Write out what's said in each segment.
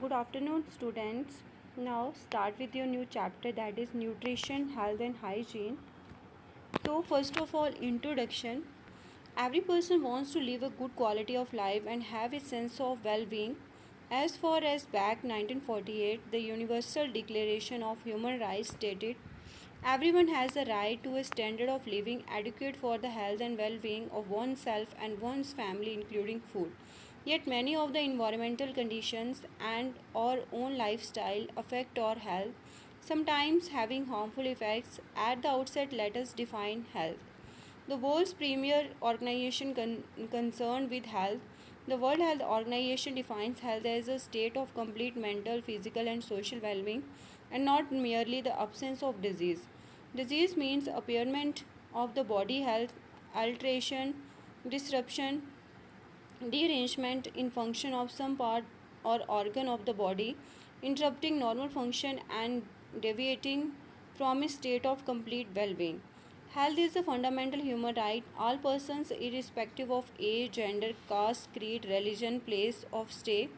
Good afternoon, students. Now start with your new chapter, that is nutrition, health, and hygiene. So, first of all, introduction. Every person wants to live a good quality of life and have a sense of well being. As far as back 1948, the Universal Declaration of Human Rights stated everyone has a right to a standard of living adequate for the health and well being of oneself and one's family, including food. Yet many of the environmental conditions and our own lifestyle affect our health, sometimes having harmful effects. At the outset, let us define health. The world's premier organization concerned with health, the World Health Organization defines health as a state of complete mental, physical, and social well being, and not merely the absence of disease. Disease means impairment of the body health, alteration, disruption, derangement in function of some part or organ of the body, interrupting normal function and deviating from a state of complete well being. Health is a fundamental human right. All persons, irrespective of age, gender, caste, creed, religion, place of stay,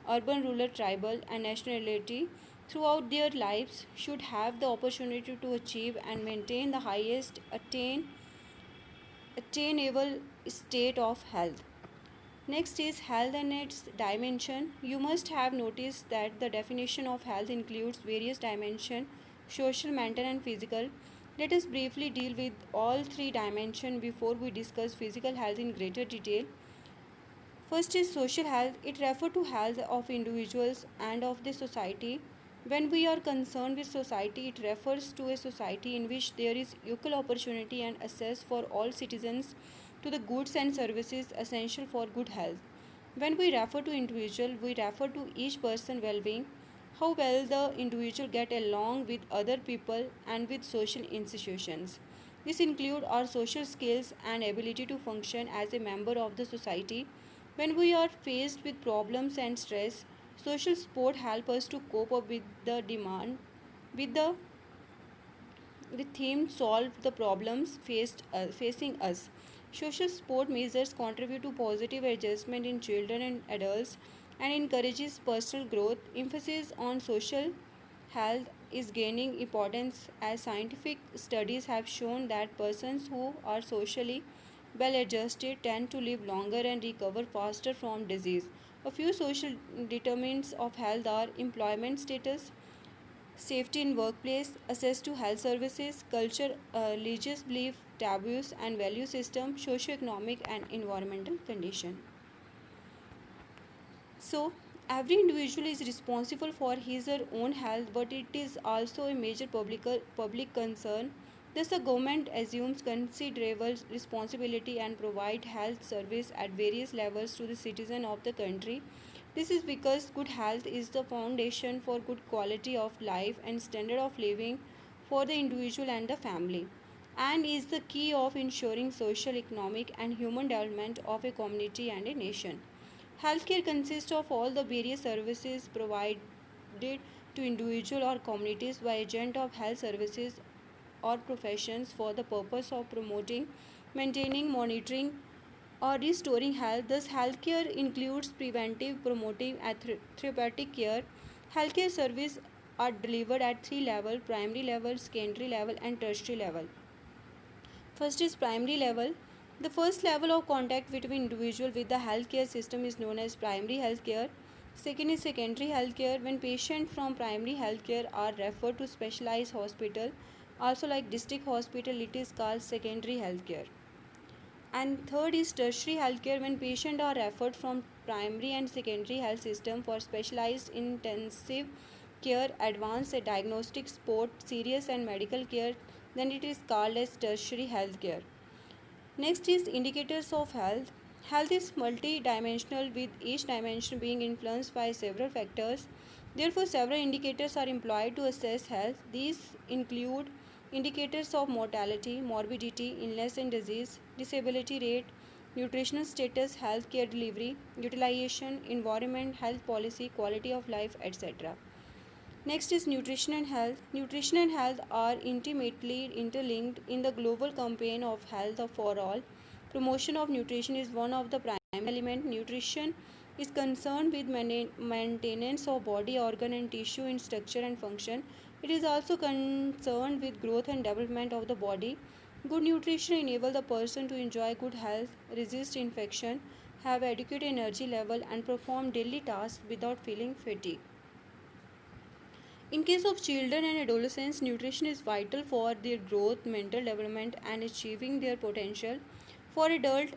urban, rural, tribal, and nationality, throughout their lives, should have the opportunity to achieve and maintain the highest attainable state of health. Next is health and its dimension. You must have noticed that the definition of health includes various dimensions: social, mental, and physical. Let us briefly deal with all three dimensions before we discuss physical health in greater detail. First is social health. It refers to health of individuals and of the society. When we are concerned with society, it refers to a society in which there is equal opportunity and access for all citizens to the goods and services essential for good health. When we refer to individual, we refer to each person well-being, how well the individual get along with other people and with social institutions. This includes our social skills and ability to function as a member of the society. When we are faced with problems and stress, social support help us to cope up with the demand with the with theme solve the problems facing us. Social support measures contribute to positive adjustment in children and adults and encourages personal growth. Emphasis on social health is gaining importance as scientific studies have shown that persons who are socially well adjusted tend to live longer and recover faster from disease. A few social determinants of health are employment status, safety in workplace, access to health services, culture, religious belief, taboos and value system, socio-economic and environmental condition. So, every individual is responsible for his or own health, but it is also a major public concern. Thus, the government assumes considerable responsibility and provide health service at various levels to the citizen of the country. This is because good health is the foundation for good quality of life and standard of living for the individual and the family, and is the key of ensuring social, economic, and human development of a community and a nation. Healthcare consists of all the various services provided to individual or communities by agent of health services or professions for the purpose of promoting, maintaining, monitoring, or restoring health. Thus, healthcare includes preventive, promotive, and therapeutic care. Healthcare services are delivered at three levels: primary level, secondary level, and tertiary level. First is primary level. The first level of contact between individual with the healthcare system is known as primary healthcare. Second is secondary healthcare. When patients from primary healthcare are referred to specialized hospital, also like district hospital, it is called secondary healthcare. And third is tertiary healthcare. When patients are referred from primary and secondary health system for specialized intensive care, advanced diagnostic support, serious and medical care, then it is called as tertiary healthcare. Next is indicators of health. Health is multi-dimensional with each dimension being influenced by several factors. Therefore, several indicators are employed to assess health. These include indicators of mortality, morbidity, illness and disease, disability rate, nutritional status, health care delivery, utilization, environment, health policy, quality of life, etc. Next is nutrition and health. Nutrition and health are intimately interlinked in the global campaign of health for all. Promotion of nutrition is one of the prime elements. Nutrition is concerned with maintenance of body organ and tissue in structure and function. It is also concerned with growth and development of the body. Good nutrition enables the person to enjoy good health, resist infection, have adequate energy level, and perform daily tasks without feeling fatigue. In case of children and adolescents, nutrition is vital for their growth, mental development, and achieving their potential. For adults,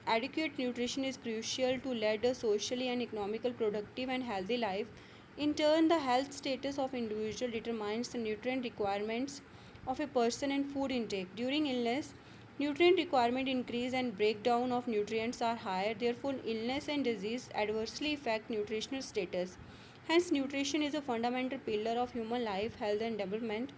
adequate nutrition is crucial to lead a socially and economically productive and healthy life. In turn, the health status of individual determines the nutrient requirements of a person and food intake. During illness, nutrient requirement increase and breakdown of nutrients are higher. Therefore, illness and disease adversely affect nutritional status. Hence, nutrition is a fundamental pillar of human life, health, and development.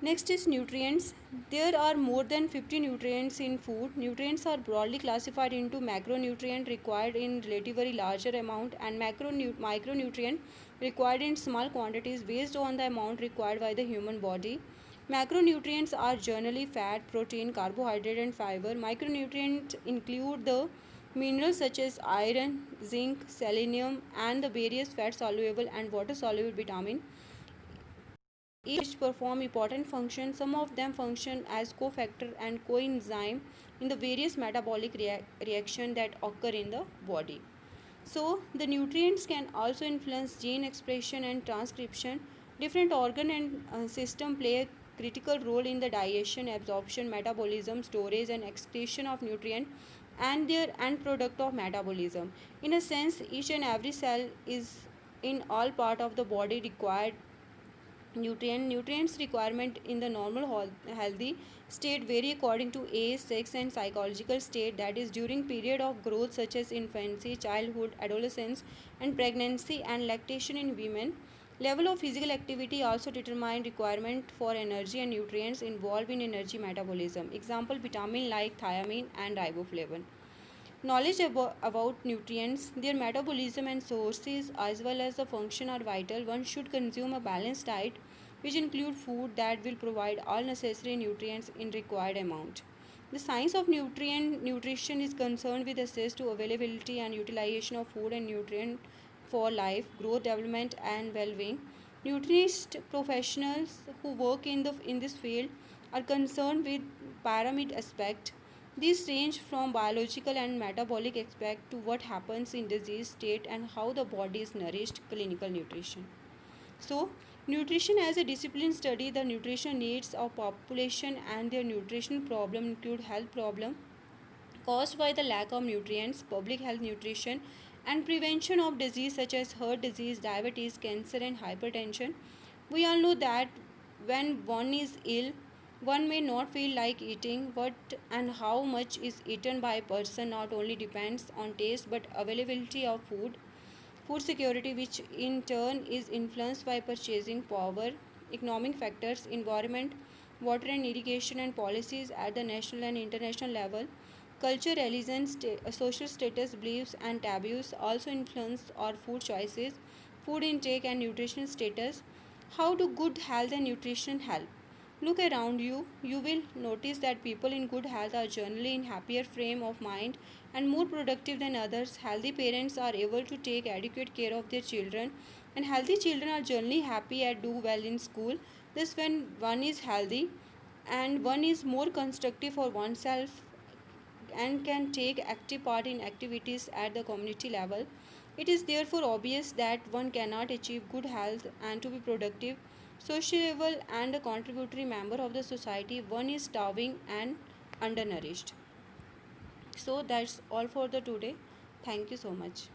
Next is nutrients. There are more than 50 nutrients in food. Nutrients are broadly classified into macronutrient required in relatively larger amount and micronutrient required in small quantities based on the amount required by the human body. Macronutrients are generally fat, protein, carbohydrate, and fiber. Micronutrients include the minerals such as iron, zinc, selenium, and the various fat soluble and water soluble vitamin. Each perform important functions. Some of them function as cofactor and coenzyme in the various metabolic reaction that occur in the body. So the nutrients can also influence gene expression and transcription. Different organ and system play a critical role in the digestion, absorption, metabolism, storage, and excretion of nutrient and their end product of metabolism. In a sense, each and every cell is in all part of the body required nutrients requirement in the normal healthy state vary according to age, sex, and psychological state, that is during period of growth such as infancy, childhood, adolescence, and pregnancy and lactation in women. Level of physical activity also determine requirement for energy and nutrients involved in energy metabolism. Example, vitamin like thiamine and riboflavin. Knowledge about nutrients, their metabolism and sources as well as the function are vital. One should consume a balanced diet which include food that will provide all necessary nutrients in required amount. The science of nutrition is concerned with access to availability and utilization of food and nutrient for life, growth, development, and well-being. Nutritionist professionals who work in this field are concerned with pyramid aspect. These range from biological and metabolic aspect to what happens in disease state and how the body is nourished, clinical nutrition. So, nutrition as a discipline study the nutrition needs of population and their nutritional problem include health problem caused by the lack of nutrients, public health nutrition, and prevention of disease such as heart disease, diabetes, cancer, and hypertension. We all know that when one is ill, one may not feel like eating, but and how much is eaten by a person not only depends on taste but availability of food security, which in turn is influenced by purchasing power, economic factors, environment, water and irrigation, and policies at the national and international level. Culture, religion, social status, beliefs, and taboos also influence our food choices, food intake, and nutrition status. How do good health and nutrition help? Look around you. You will notice that people in good health are generally in happier frame of mind and more productive than others. Healthy parents are able to take adequate care of their children, and healthy children are generally happy and do well in school. This when one is healthy and one is more constructive for oneself and can take active part in activities at the community level. It is therefore obvious that one cannot achieve good health and to be productive, sociable, and a contributory member of the society. One is starving and undernourished. So that's all for the today. Thank you so much.